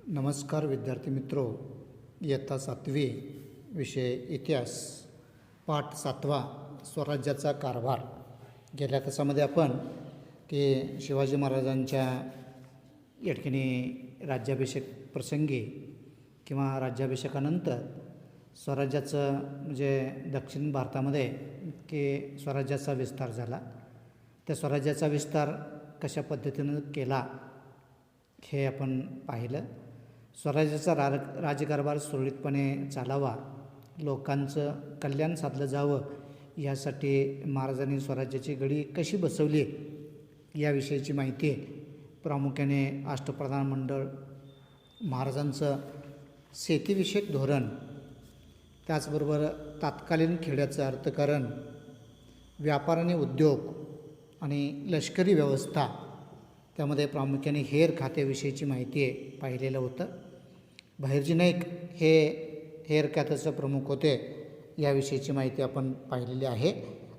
नमस्कार विद्यार्थी मित्रो, इयत्ता 7वी विषय इतिहास पाठ 7वा स्वराज्याचा कारभार. गेल्या तासामध्ये आपण की शिवाजी महाराजांच्या या ठिकाणी राज्याभिषेक प्रसंगी किंवा राज्याभिषेकानंतर स्वराज्याचं म्हणजे दक्षिण भारतामध्ये की स्वराज्याचा विस्तार झाला. त्या स्वराज्याचा विस्तार कशा पद्धतीनं केला हे आपण पाहिलं. स्वराज्याचा राज्यकारभार सुरळीतपणे चालावा, लोकांचं कल्याण साधलं जावं यासाठी महाराजांनी स्वराज्याची गडी कशी बसवली याविषयीची माहिती प्रामुख्याने अष्टप्रधान मंडळ, महाराजांचं शेतीविषयक धोरण, त्याचबरोबर तात्कालीन खेड्याचं अर्थकारण, व्यापार आणि उद्योग आणि लष्करी व्यवस्था, त्यामध्ये प्रामुख्याने हेर खात्याविषयीची माहिती पाहिलेलं होतं. बहिर्जी नाईक हे हेर खात्याचे प्रमुख होते, याविषयीची माहिती आपण पाहिलेली आहे.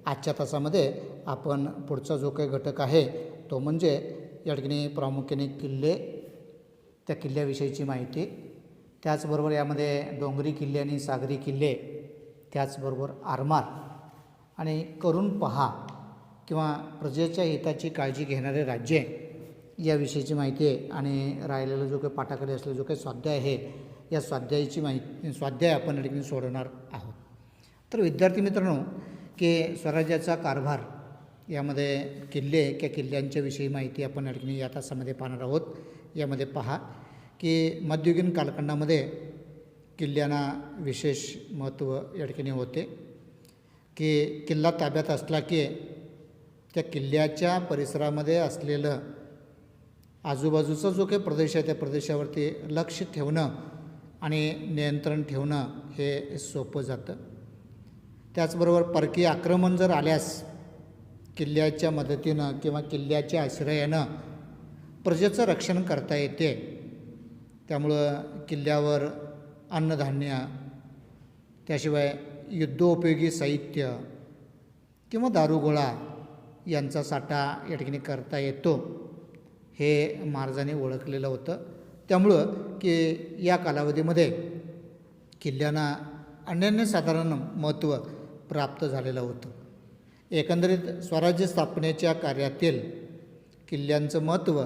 आजच्या तासामध्ये आपण पुढचा जो काही घटक आहे तो म्हणजे या ठिकाणी प्रामुख्याने किल्ले, त्या किल्ल्याविषयीची माहिती, त्याचबरोबर यामध्ये डोंगरी किल्ले आणि सागरी किल्ले, त्याचबरोबर आरमार आणि करून पहा किंवा प्रजेच्या हिताची काळजी घेणारे राज्ये याविषयीची माहिती आहे. आणि राहिलेला जो काही पाठाकडे असलेला जो काही स्वाध्याय आहे या स्वाध्याय आपण या ठिकाणी सोडवणार आहोत. तर विद्यार्थी मित्रांनो, की स्वराज्याचा कारभार यामध्ये किल्ले किंवा किल्ल्यांच्या विषयी माहिती आपण या ठिकाणी या तासामध्ये पाहणार आहोत. यामध्ये पहा की मध्ययुगीन कालखंडामध्ये किल्ल्यांना विशेष महत्त्व या ठिकाणी होते. की किल्ला ताब्यात असला की त्या किल्ल्याच्या परिसरामध्ये असलेलं आजूबाजूचा जो काही प्रदेश आहे त्या प्रदेशावरती लक्ष ठेवणं आणि नियंत्रण ठेवणं हे सोपं जातं. त्याचबरोबर परकीय आक्रमण जर आल्यास किल्ल्याच्या मदतीनं किंवा किल्ल्याच्या आश्रयानं प्रजेचं रक्षण करता येते. त्यामुळं किल्ल्यावर अन्नधान्य, त्याशिवाय युद्धोपयोगी साहित्य किंवा दारुगोळा यांचा साठा या ठिकाणी करता येतो, हे महाराजांनी ओळखलेलं होतं. त्यामुळं की या कालावधीमध्ये किल्ल्यांना अनन्यसाधारण महत्त्व प्राप्त झालेलं होतं. एकंदरीत स्वराज्य स्थापनेच्या कार्यातील किल्ल्यांचं महत्त्व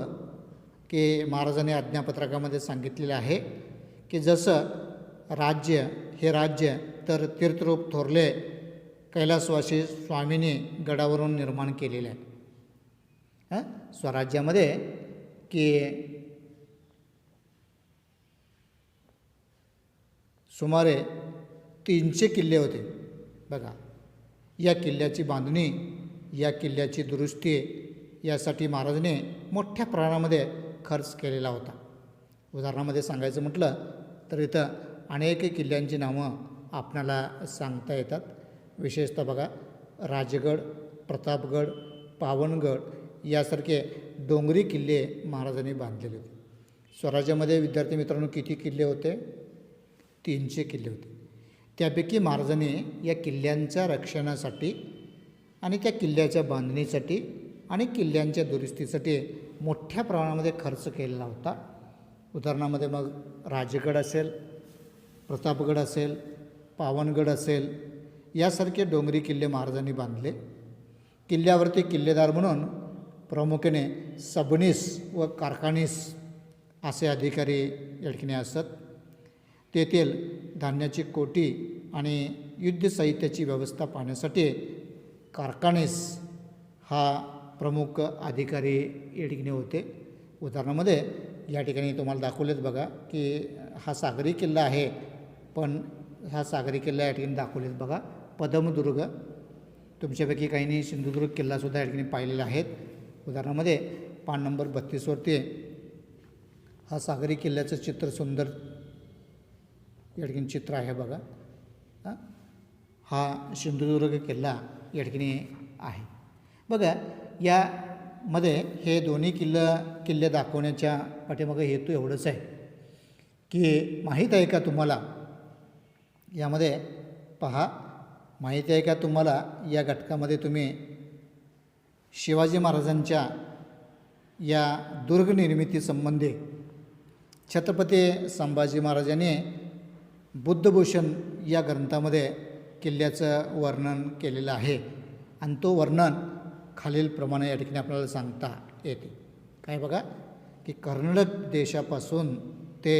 की महाराजांनी आज्ञापत्रकामध्ये सांगितलेलं आहे की जसं राज्य हे राज्य तर तीर्थरूप थोरले कैलासवासी स्वामींनी गडावरून निर्माण केलेलं आहे. स्वराज्यामध्ये की सुमारे 300 किल्ले होते. बघा, या किल्ल्याची बांधणी, या किल्ल्याची दुरुस्ती यासाठी महाराजांनी मोठ्या प्रमाणामध्ये खर्च केलेला होता. उदाहरणामध्ये सांगायचं म्हटलं तर इथं अनेक किल्ल्यांची नावं आपणाला सांगता येतात. विशेषतः बघा, राजगड, प्रतापगड, पावनगड यासारखे डोंगरी किल्ले महाराजांनी बांधलेले होते. स्वराज्यामध्ये विद्यार्थी मित्रांनो किती किल्ले होते? 300 किल्ले होते. त्यापैकी महाराजांनी या किल्ल्यांच्या रक्षणासाठी आणि त्या किल्ल्याच्या बांधणीसाठी आणि किल्ल्यांच्या दुरुस्तीसाठी मोठ्या प्रमाणामध्ये खर्च केलेला होता. उदाहरणामध्ये मग राजगड असेल, प्रतापगड असेल, पावनगड असेल यासारखे डोंगरी किल्ले महाराजांनी बांधले. किल्ल्यावरती किल्लेदार म्हणून प्रामुख्याने सबनीस व कारखानीस असे अधिकारी या ठिकाणी असत. तेथील धान्याची कोठी आणि युद्ध साहित्याची व्यवस्था पाहण्यासाठी कारखानीस हा प्रमुख अधिकारी या ठिकाणी होते. उदाहरणामध्ये या ठिकाणी तुम्हाला दाखवलेत बघा की हा सागरी किल्ला आहे, पण हा सागरी किल्ला या ठिकाणी दाखवलेत बघा. पद्मदुर्ग, तुमच्यापैकी काहींनी सिंधुदुर्ग किल्लासुद्धा या ठिकाणी पाहिलेला आहेत. उदाहरणामध्ये पान नंबर 32वरती हा सागरी किल्ल्याचं चित्र, सुंदर या ठिकाणी चित्र आहे बघा. हा सिंधुदुर्ग किल्ला या ठिकाणी आहे. बघा, यामध्ये हे दोन्ही किल्ले दाखवण्याच्या पाठीमागे हेतू एवढंच आहे की माहीत आहे का तुम्हाला, यामध्ये पहा, माहिती आहे का तुम्हाला या घटकामध्ये तुम्ही शिवाजी महाराजांच्या या दुर्गनिर्मितीसंबंधी छत्रपती संभाजी महाराजांनी बुद्धभूषण या ग्रंथामध्ये किल्ल्याचं वर्णन केलेलं आहे आणि तो वर्णन खालीलप्रमाणे या ठिकाणी आपल्याला सांगता येते. काय बघा की कर्नाटक देशापासून ते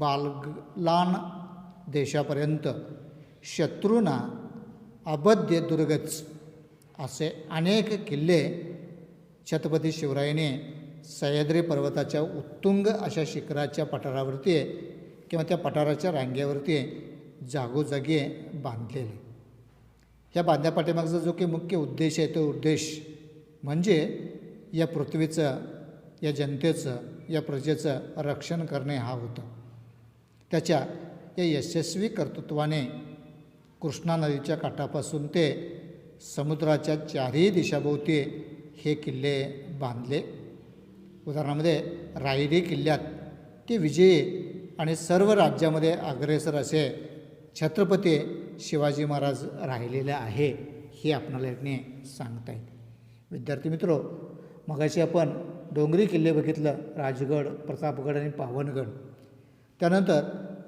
बागलान देशापर्यंत शत्रूंना अभेद्य दुर्गच असे अनेक किल्ले छत्रपती शिवरायांनी सह्याद्री पर्वताच्या उत्तुंग अशा शिखराच्या पठारावरती किंवा त्या पठाराच्या रांगेवरती जागोजागी बांधलेले. ह्या बांधण्यापाठीमागचा जो काही मुख्य उद्देश आहे तो उद्देश म्हणजे या पृथ्वीचं, या जनतेचं, या प्रजेचं रक्षण करणे हा होता. त्याच्या या यशस्वी कर्तृत्वाने कृष्णा नदीच्या काठापासून ते समुद्राच्या चारही दिशाभोवती हे किल्ले बांधले. उदाहरणामध्ये रायरी किल्ल्यात ते विजयी आणि सर्व राज्यामध्ये अग्रेसर असे छत्रपती शिवाजी महाराज राहिलेले आहे हे आपणाला याने सांगता येते. विद्यार्थी मित्रो, मगाशी आपण डोंगरी किल्ले बघितलं, राजगड, प्रतापगड आणि पावनगड. त्यानंतर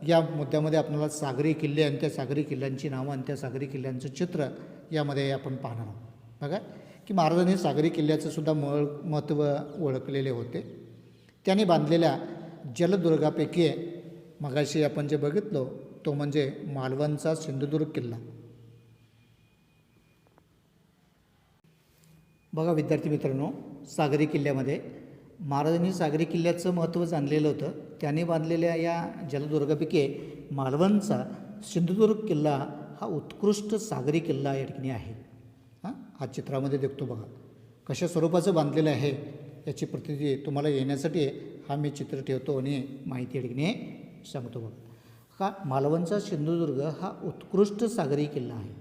या मुद्द्यामध्ये आपल्याला सागरी किल्ले आणि त्या सागरी किल्ल्यांची नावं आणि त्या सागरी किल्ल्यांचं चित्र यामध्ये आपण पाहणार आहोत. बघा की महाराजांनी सागरी किल्ल्याचं सुद्धा महत्त्व ओळखलेले होते. त्यांनी बांधलेल्या जलदुर्गापैकी मगाशी आपण जे बघितलो तो म्हणजे मालवणचा सिंधुदुर्ग किल्ला. बघा विद्यार्थी मित्रांनो, सागरी किल्ल्यामध्ये महाराजांनी सागरी किल्ल्याचं महत्त्व जाणलेलं होतं. त्यांनी बांधलेल्या या जलदुर्गापैकी मालवणचा सिंधुदुर्ग किल्ला हा उत्कृष्ट सागरी किल्ला या ठिकाणी आहे. हा चित्रामध्ये दिसतो. बघा कशा स्वरूपाचं बांधलेलं आहे याची प्रतिती तुम्हाला येण्यासाठी हा मी चित्र ठेवतो आणि माहिती या ठिकाणी सांगतो. बघा हा मालवणचा सिंधुदुर्ग हा उत्कृष्ट सागरी किल्ला आहे.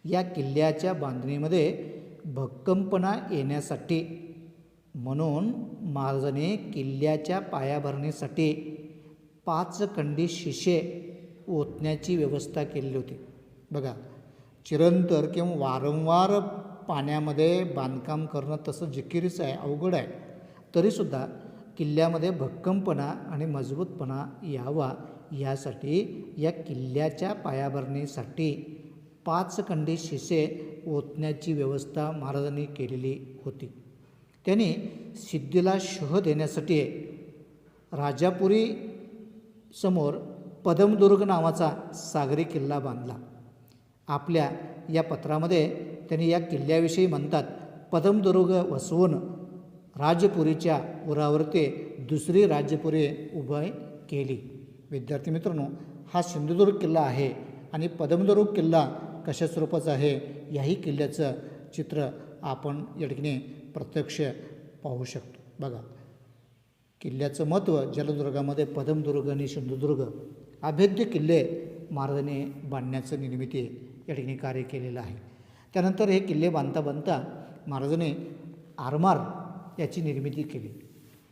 या किल्ल्याच्या बांधणीमध्ये भक्कमपणा येण्यासाठी म्हणून महाराजांनी किल्ल्याच्या पायाभरणीसाठी 5 खंडी शिसे ओतण्याची व्यवस्था केलेली होती. बघा चिरंतर किंवा वारंवार पाण्यामध्ये बांधकाम करणं तसं जिकिरीचं आहे, अवघड आहे. तरीसुद्धा किल्ल्यामध्ये भक्कमपणा आणि मजबूतपणा यावा यासाठी या किल्ल्याच्या पायाभरणीसाठी 5 खंडी शिसे ओतण्याची व्यवस्था महाराजांनी केलेली होती. त्यांनी सिद्धीला शह देण्यासाठी राजापुरी समोर पदमदुर्ग नावाचा सागरी किल्ला बांधला. आपल्या या पत्रामध्ये त्यांनी या किल्ल्याविषयी म्हणतात, पदमदुर्ग वसवून राजपुरीच्या उरावरती दुसरी राजपुरी उभी केली. विद्यार्थी मित्रांनो, हा सिंधुदुर्ग किल्ला आहे आणि पदमदुर्ग किल्ला कशा स्वरूपाचा आहे याही किल्ल्याचं चित्र आपण या ठिकाणी प्रत्यक्ष पाहू शकतो. बघा किल्ल्याचं महत्त्व जलदुर्गामध्ये पदमदुर्ग आणि सिंधुदुर्ग अभेद्य किल्ले महाराजांनी बांधण्याचं निर्मिती या ठिकाणी कार्य केलेलं आहे. त्यानंतर हे किल्ले बांधता बांधता महाराजांनी आरमार याची निर्मिती केली.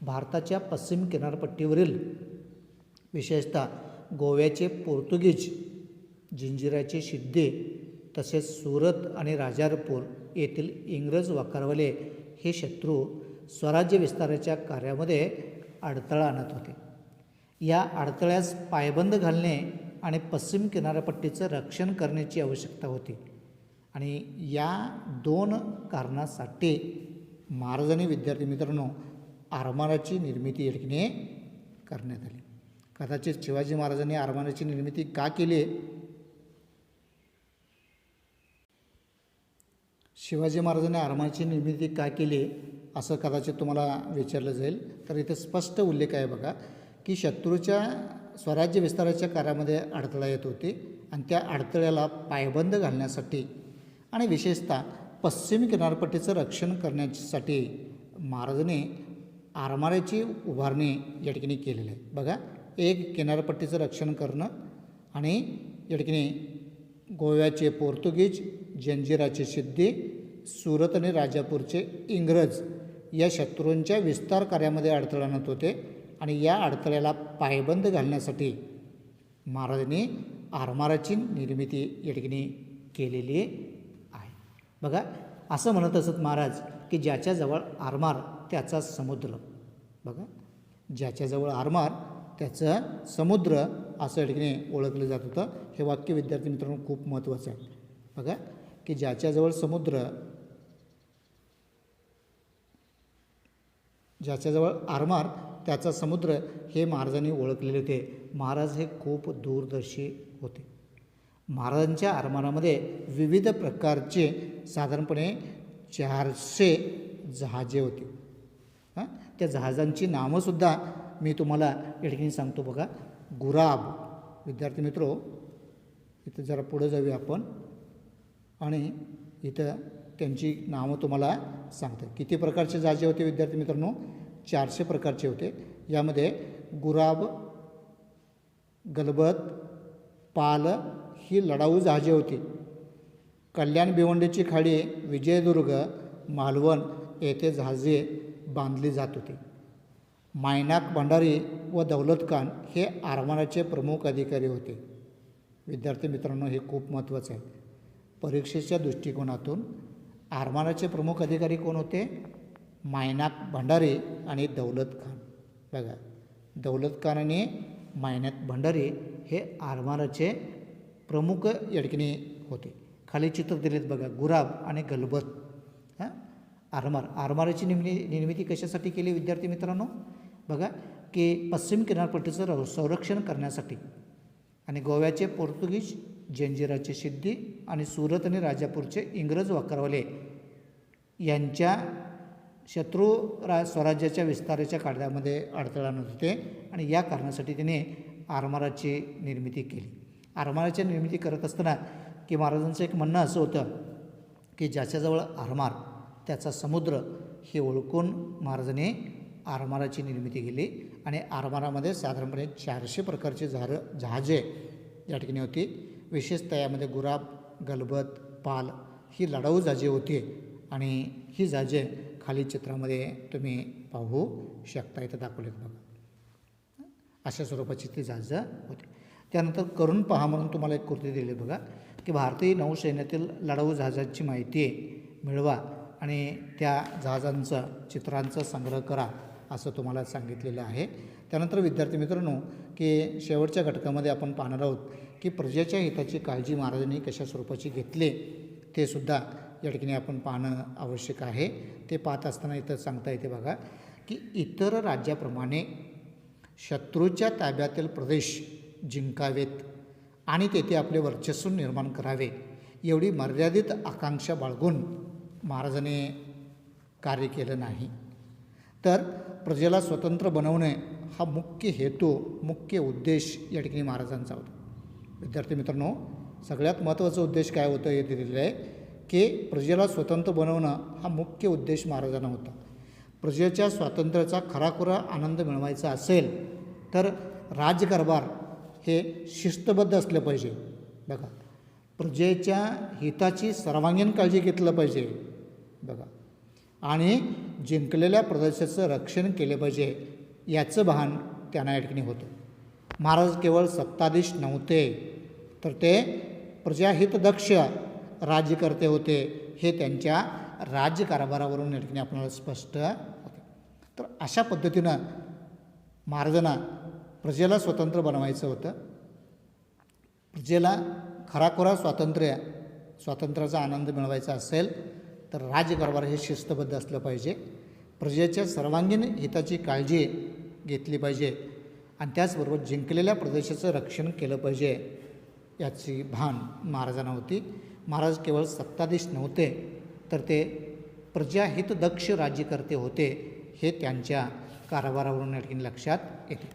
भारताच्या पश्चिम किनारपट्टीवरील विशेषतः गोव्याचे पोर्तुगीज, जिंजिऱ्याचे शिद्दे तसेच सुरत आणि राजारपूर येथील इंग्रज वाकारवाले हे शत्रू स्वराज्य विस्ताराच्या कार्यामध्ये अडथळा आणत होते. या अडथळ्यास पायबंद घालणे आणि पश्चिम किनारपट्टीचं रक्षण करण्याची आवश्यकता होती आणि या 2 कारणासाठी महाराजांनी विद्यार्थी मित्रांनो आरमाराची निर्मिती या ठिकाणी करण्यात आली. कदाचित शिवाजी महाराजांनी आरमाराची निर्मिती का केली? शिवाजी महाराजांनी आरमाराची निर्मिती का केली असं कदाचित तुम्हाला विचारलं जाईल. तर इथे स्पष्ट उल्लेख आहे बघा की शत्रूच्या स्वराज्य विस्ताराच्या कार्यामध्ये अडथळा येत होते आणि त्या अडथळ्याला पायबंद घालण्यासाठी आणि विशेषतः पश्चिम किनारपट्टीचं रक्षण करण्यासाठी महाराजांनी आरमाराची उभारणी या ठिकाणी केलेली आहे. बघा एक किनारपट्टीचं रक्षण करणं आणि या ठिकाणी गोव्याचे पोर्तुगीज, जंजिराचे सिद्धी, सुरत आणि राजापूरचे इंग्रज या शत्रूंच्या विस्तार कार्यामध्ये अडथळा आणत होते आणि या अडथळ्याला पायबंद घालण्यासाठी महाराजांनी आरमाराची निर्मिती या ठिकाणी केलेली आहे. बघा असं म्हणत असत महाराज की ज्याच्याजवळ आरमार त्याचा समुद्र. बघा ज्याच्याजवळ आरमार त्याचं समुद्र असं या ठिकाणी ओळखलं जात होतं. हे वाक्य विद्यार्थी मित्रांनो खूप महत्त्वाचं आहे. बघा की ज्याच्याजवळ आरमार त्याचा समुद्र हे महाराजांनी ओळखलेले होते. महाराज हे खूप दूरदर्शी होते. महाराजांच्या आरमारामध्ये विविध प्रकारचे साधारणपणे 400 जहाजे होती. त्या जहाजांची नावंसुद्धा मी तुम्हाला या ठिकाणी सांगतो. बघा गुराब, विद्यार्थी मित्रो इथं जरा पुढं जाऊया आपण आणि इथं त्यांची नावं तुम्हाला सांगतो. किती प्रकारचे जहाजे होते विद्यार्थी मित्रांनो? 400 प्रकारचे होते. यामध्ये गुराब, गलबत, पाल ही लढाऊ जहाजे होती. कल्याण भिवंडीची खाडी, विजयदुर्ग, मालवण येथे जहाजे बांधली जात होती. मायनाक भंडारी व दौलत खान हे आरमाराचे प्रमुख अधिकारी होते. विद्यार्थी मित्रांनो हे खूप महत्त्वाचं आहे. परीक्षेच्या दृष्टिकोनातून आरमाराचे प्रमुख अधिकारी कोण होते? मायनाक भंडारी आणि दौलत खान. बघा दौलत खान आणि मायनाक भंडारी हे आरमाराचे प्रमुख या ठिकाणी होते. खाली चित्र दिलेत बघा, गुराब आणि गलबत. आरमाराची निर्मिती कशासाठी केली विद्यार्थी मित्रांनो? बघा की पश्चिम किनारपट्टीचं संरक्षण करण्यासाठी आणि गोव्याचे पोर्तुगीज जंजिराचे सिद्धी आणि सुरत आणि राजापूरचे इंग्रज वक्रवाले यांच्या शत्रू स्वराज्याच्या विस्ताराच्या कार्यामध्ये अडथळा नव्हते आणि या कारणासाठी त्याने आरमाराची निर्मिती केली. आरमाराची निर्मिती करत असताना की महाराजांचं एक म्हणणं असं होतं की ज्याच्याजवळ आरमार त्याचा समुद्र हे ओळखून महाराजांनी आरमाराची निर्मिती केली आणि आरमारामध्ये साधारणपणे 400 प्रकारचे जहाजे या ठिकाणी होती. विशेषतः यामध्ये गुराब, गलबत, पाल ही लढाऊ जहाजे होती आणि ही जहाजे खाली चित्रामध्ये तुम्ही पाहू शकता. इथं दाखवलेत बघा, अशा स्वरूपाची ती जहाजं होती. त्यानंतर करून पहा म्हणून तुम्हाला एक कृती दिली बघा की भारतीय नौसैन्यातील लढाऊ जहाजांची माहिती मिळवा आणि त्या जहाजांचं चित्रांचा संग्रह करा असं तुम्हाला सांगितलेलं आहे. त्यानंतर विद्यार्थी मित्रांनो की शेवटच्या घटकामध्ये आपण पाहणार आहोत की प्रजेच्या हिताची काळजी महाराजांनी कशा स्वरूपाची घेतली ते सुद्धा या ठिकाणी आपण पाहणं आवश्यक आहे. ते पाहत असताना इथं सांगता येते बघा की इतर राज्याप्रमाणे शत्रूच्या ताब्यातील प्रदेश जिंकावेत आणि तेथे आपले वर्चस्व निर्माण करावे एवढी मर्यादित आकांक्षा बाळगून महाराजांनी कार्य केलं नाही, तर प्रजेला स्वतंत्र बनवणे हा मुख्य हेतू, मुख्य उद्देश या ठिकाणी महाराजांचा होता. विद्यार्थी मित्रांनो सगळ्यात महत्त्वाचा उद्देश काय होतं हे दिलेलं आहे की प्रजेला स्वतंत्र बनवणं हा मुख्य उद्देश महाराजांना होता. प्रजेच्या स्वातंत्र्याचा खराखुरा आनंद मिळवायचा असेल तर राजकारभार हे शिस्तबद्ध असलं पाहिजे. बघा प्रजेच्या हिताची सर्वांगीण काळजी घेतलं पाहिजे बघा आणि जिंकलेल्या प्रदेशाचं रक्षण केले पाहिजे याचं भान त्यांना या ठिकाणी होतं. महाराज केवळ सत्ताधीश नव्हते तर ते प्रजाहितदक्ष राज्यकर्ते होते हे त्यांच्या राज्यकारभारावरून या ठिकाणी आपल्याला स्पष्ट होते. तर अशा पद्धतीनं महाराजांना प्रजेला स्वतंत्र बनवायचं होतं. प्रजेला खराखुरा स्वातंत्र्याचा आनंद मिळवायचा असेल तर राज्यकारभार हे शिस्तबद्ध असलं पाहिजे. प्रजेच्या सर्वांगीण हिताची काळजी घेतली पाहिजे आणि त्याचबरोबर जिंकलेल्या प्रदेशाचं रक्षण केलं पाहिजे याची भान महाराजांना होती. महाराज केवळ सत्ताधीश नव्हते तर ते प्रजाहितदक्ष राज्यकर्ते होते हे त्यांच्या कारभारावरून या ठिकाणी लक्षात येते.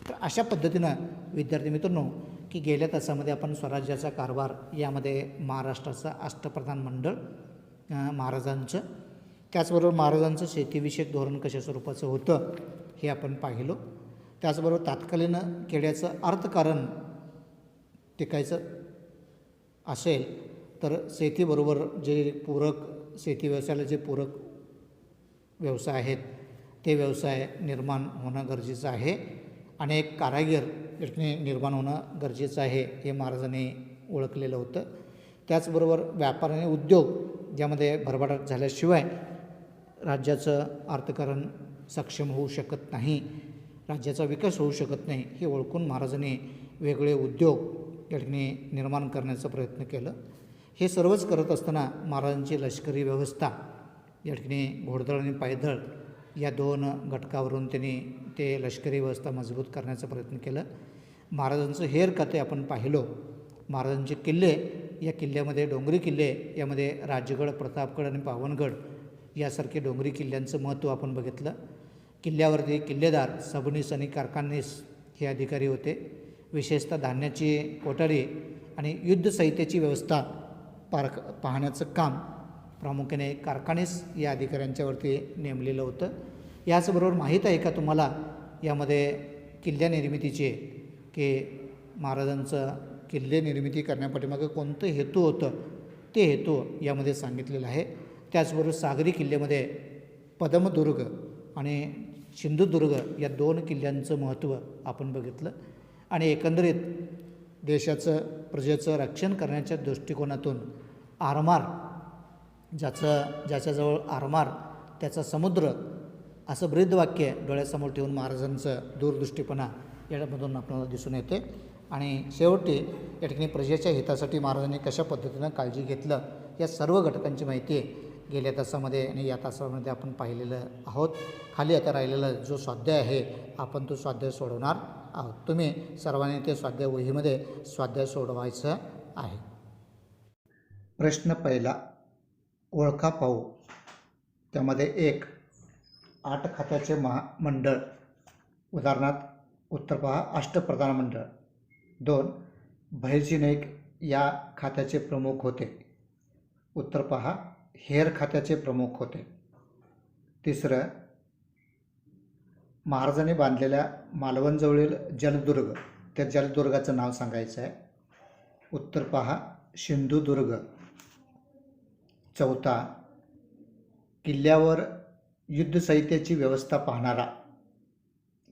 तर अशा पद्धतीनं विद्यार्थी मित्रांनो की गेल्या तासामध्ये आपण स्वराज्याचा कारभार यामध्ये महाराष्ट्राचं अष्टप्रधान मंडळ महाराजांचं, त्याचबरोबर महाराजांचं शेतीविषयक धोरण कशा स्वरूपाचं होतं हे आपण पाहिलो. त्याचबरोबर तात्कालीन खेड्याचं अर्थकारण टिकायचं असेल तर शेतीबरोबर जे पूरक शेती व्यवसायाला जे पूरक व्यवसाय आहेत ते व्यवसाय निर्माण होणं गरजेचं आहे. अनेक कारागीर निर्माण होणं गरजेचं आहे हे महाराजांनी ओळखलेलं होतं. त्याचबरोबर व्यापार आणि उद्योग ज्यामध्ये भरभराट झाल्याशिवाय राज्याचं अर्थकारण सक्षम होऊ शकत नाही राज्याचा विकास होऊ शकत नाही हे ओळखून महाराजांनी वेगळे उद्योग या ठिकाणी निर्माण करण्याचा प्रयत्न केलं. हे सर्वच करत असताना महाराजांची लष्करी व्यवस्था या ठिकाणी घोडदळ आणि पायदळ या 2 घटकावरून त्यांनी ते लष्करी व्यवस्था मजबूत करण्याचा प्रयत्न केला. महाराजांचं हेर खाते आपण पाहिलो. महाराजांचे किल्ले, या किल्ल्यामध्ये डोंगरी किल्ले, यामध्ये राजगड, प्रतापगड आणि पावनगड यासारखे डोंगरी किल्ल्यांचं महत्त्व आपण बघितलं. किल्ल्यावरती किल्लेदार, सबनीस आणि कारखानीस हे अधिकारी होते. विशेषतः धान्याची कोठारी आणि युद्ध साहित्याची व्यवस्था पाहण्याचं काम प्रामुख्याने कारखानीस या अधिकाऱ्यांच्यावरती नेमलेलं होतं. याचबरोबर माहीत आहे का तुम्हाला यामध्ये किल्ल्या निर्मितीचे की महाराजांचं किल्ले निर्मिती करण्यापाठीमागं कोणतं हेतू होतं ते हेतू यामध्ये सांगितलेलं आहे. त्याचबरोबर सागरी किल्ल्यामध्ये पद्मदुर्ग आणि सिंधुदुर्ग या 2 किल्ल्यांचं महत्त्व आपण बघितलं. आणि एकंदरीत देशाचं, प्रजेचं रक्षण करण्याच्या दृष्टिकोनातून आरमार, ज्याच्याजवळ आरमार त्याचा समुद्र, असं ब्रीदवाक्य डोळ्यासमोर ठेवून महाराजांचं दूरदृष्टीपणा यामधून आपल्याला दिसून येते. आणि शेवटी या ठिकाणी प्रजेच्या हितासाठी महाराजांनी कशा पद्धतीनं काळजी घेतलं या सर्व घटकांची माहिती गेल्या तासामध्ये आणि या तासामध्ये आपण पाहिलेलं आहोत. खाली आता राहिलेला जो स्वाध्याय आहे आपण तो स्वाध्याय सोडवणार आहोत. तुम्ही सर्वांनी ते स्वाध्याय वहीमध्ये स्वाध्याय सोडवायचं आहे. प्रश्न पहिला, ओळखा पाहू. त्यामध्ये 1, 8 खात्याचे मंडळ. उदाहरणार्थ उत्तर पहा, अष्टप्रधान मंडळ. 2, भैरजी नाईक या खात्याचे प्रमुख होते. उत्तर पहा, हेर खात्याचे प्रमुख होते. 3, महाराजांनी बांधलेल्या मालवणजवळील जलदुर्ग, त्या जलदुर्गाचं नाव सांगायचं आहे. उत्तर पहा, सिंधुदुर्ग. 4, किल्ल्यावर युद्ध साहित्याची व्यवस्था पाहणारा.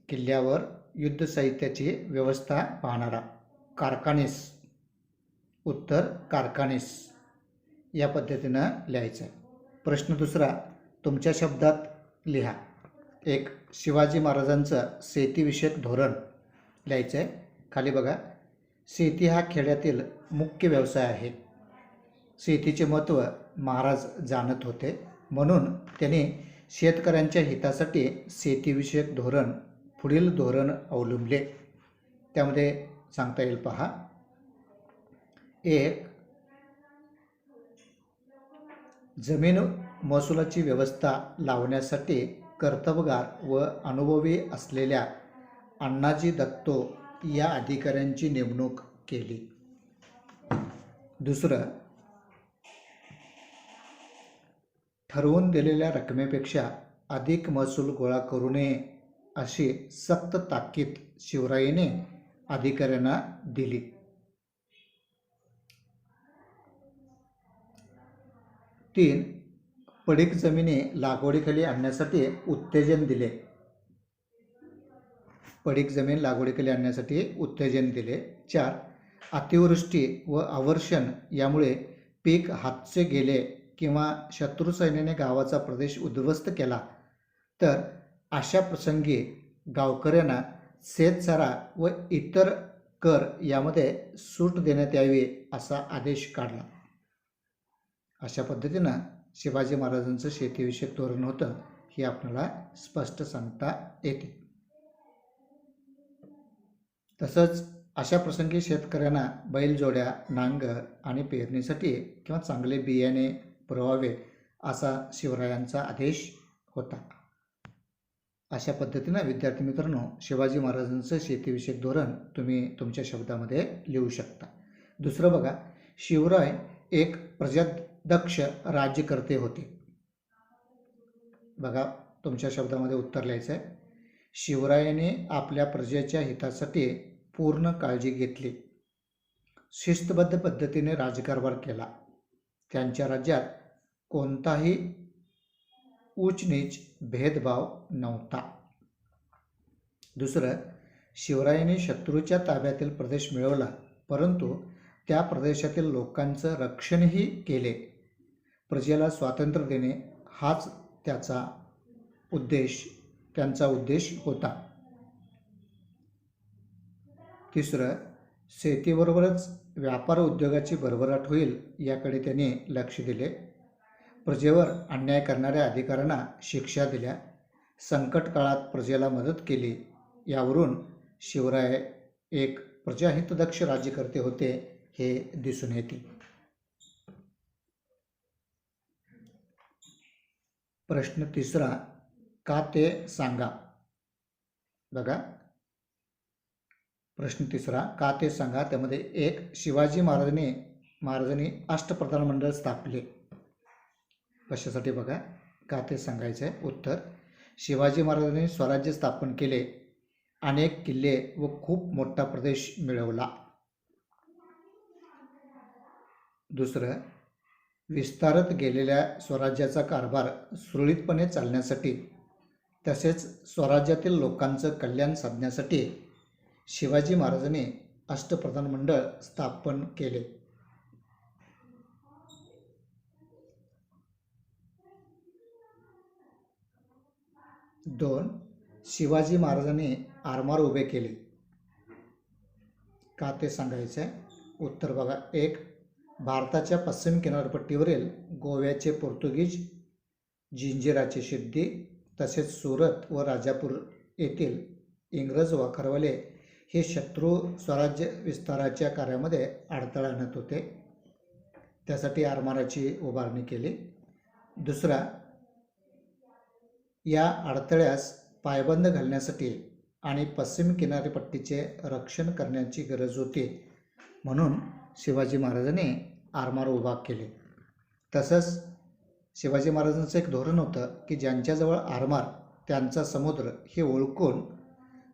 किल्ल्यावर युद्ध साहित्याची व्यवस्था पाहणारा कारखानीस. उत्तर कारखानीस या पद्धतीनं लिहायचं आहे. प्रश्न दुसरा, तुमच्या शब्दात लिहा. 1, शिवाजी महाराजांचं शेतीविषयक धोरण लिहायचं आहे. खाली बघा, शेती हा खेड्यातील मुख्य व्यवसाय आहे. शेतीचे महत्त्व महाराज जाणत होते, म्हणून त्यांनी शेतकऱ्यांच्या हितासाठी शेतीविषयक धोरण, पुढील धोरण अवलंबले. त्यामध्ये सांगता येईल पहा. 1, जमीन महसुलाची व्यवस्था लावण्यासाठी कर्तबगार व अनुभवी असलेल्या अण्णाजी दत्तो या अधिकाऱ्यांची नेमणूक केली. 2, ठरवून दिलेल्या रकमेपेक्षा अधिक महसूल गोळा करू नये अशी सक्त ताकीद शिवरायांनी अधिकाऱ्यांना दिली. 3, पडीक जमिनी लागवडीखाली आणण्यासाठी उत्तेजन दिले. पडीक जमीन लागवडीखाली आणण्यासाठी उत्तेजन दिले. 4, अतिवृष्टी व अवर्षण यामुळे पीक हातचे गेले किंवा शत्रू सैन्याने गावाचा प्रदेश उद्ध्वस्त केला तर अशा प्रसंगी गावकऱ्यांना शेतसारा व इतर कर यामध्ये सूट देण्यात यावी असा आदेश काढला. अशा पद्धतीनं शिवाजी महाराजांचं शेतीविषयक धोरण होतं हे आपल्याला स्पष्ट सांगता येते. तसंच अशा प्रसंगी शेतकऱ्यांना बैलजोड्या, नांगर आणि पेरणीसाठी किंवा चांगले बियाणे पुरवावे असा शिवरायांचा आदेश होता. अशा पद्धतीनं विद्यार्थी मित्रांनो, शिवाजी महाराजांचं शेतीविषयक धोरण तुम्ही तुमच्या शब्दामध्ये लिहू शकता. दुसरं बघा, शिवराय एक प्रजादक्ष राज्यकर्ते होते. बघा, तुमच्या शब्दामध्ये उत्तर लिहायचं आहे. शिवरायाने आपल्या प्रजेच्या हितासाठी पूर्ण काळजी घेतली. शिस्तबद्ध पद्धतीने राजकारभार केला. त्यांच्या राज्यात कोणताही उच्च नीच भेदभाव नव्हता. दुसरं, शिवरायांनी शत्रूच्या ताब्यातील प्रदेश मिळवला, परंतु त्या प्रदेशातील लोकांचं रक्षणही केले. प्रजेला स्वातंत्र्य देणे हाच त्यांचा उद्देश होता. तिसरं, शेतीबरोबरच व्यापार उद्योगाची भरभराट होईल याकडे त्यांनी लक्ष दिले. प्रजेवर अन्याय करणाऱ्या अधिकाऱ्यांना शिक्षा दिल्या. संकट काळात प्रजेला मदत केली. यावरून शिवराय एक प्रजाहितदक्ष राज्यकर्ते होते हे दिसून येते. प्रश्न तिसरा, का ते सांगा. बघा, प्रश्न तिसरा, का ते सांगा. त्यामध्ये एक, शिवाजी महाराजांनी अष्टप्रधान मंडळ स्थापले. कशासाठी बघा, का ते सांगायचं आहे. उत्तर, शिवाजी महाराजांनी स्वराज्य स्थापन केले, अनेक किल्ले व खूप मोठा प्रदेश मिळवला. दुसरं, विस्तारत गेलेल्या स्वराज्याचा कारभार सुरळीतपणे चालण्यासाठी तसेच स्वराज्यातील लोकांचं कल्याण साधण्यासाठी शिवाजी महाराजांनी अष्टप्रधान मंडळ स्थापन केले. दोन, शिवाजी महाराजांनी आरमार उभे केले. का ते सांगायचं आहे. उत्तर बघा, एक, भारताच्या पश्चिम किनारपट्टीवरील गोव्याचे पोर्तुगीज, जिंजिराचे सिद्धी तसेच सुरत व राजापूर येथील इंग्रज वाखरवाले हे शत्रू स्वराज्य विस्ताराच्या कार्यामध्ये अडथळा आणत होते. त्यासाठी आरमाराची उभारणी केली. दुसरा, या अडथळ्यास पायबंद घालण्यासाठी आणि पश्चिम किनारपट्टीचे रक्षण करण्याची गरज होती म्हणून शिवाजी महाराजांनी आरमार उभा केले. तसंच शिवाजी महाराजांचं एक धोरण होतं की ज्यांच्याजवळ आरमार त्यांचा समुद्र हे ओळखून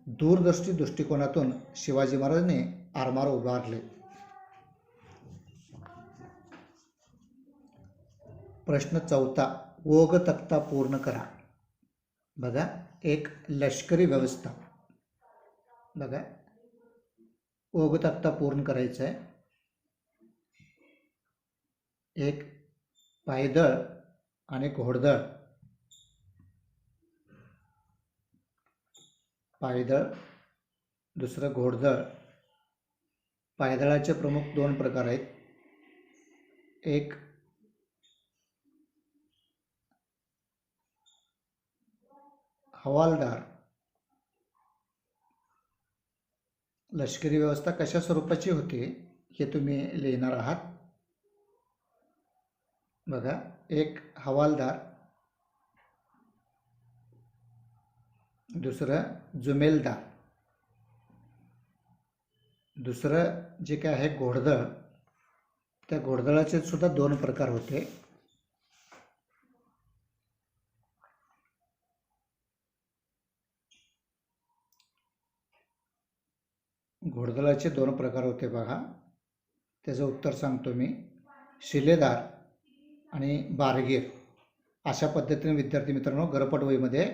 दूरदृष्टी दृष्टिकोनातून शिवाजी महाराजांनी आरमार उभारले. प्रश्न चौथा, ओघ तक्ता पूर्ण करा. बघा, एक, लष्करी व्यवस्था. बघा, ओघ तक्ता पूर्ण करायचा आहे. एक, पायदळ आणि घोडदळ. पायदळ, दुसरं घोडदळ. पायदळाचे प्रमुख दोन प्रकार आहेत. एक, हवालदार. लष्करी व्यवस्था कशा स्वरूपाची होती हे तुम्ही लिहिणार आहात. बघा, एक, हवालदार. दुसरं जुमेलदार. दुसरं जे काय आहे घोडदळ. त्या घोडदळाचे सुद्धा दोन प्रकार होते. घोडदळाचे दोन प्रकार होते बघा. त्याचं उत्तर सांगतो मी. शिलेदार आणि बारगीर. अशा पद्धतीने विद्यार्थी मित्रांनो गरपट वहीमध्ये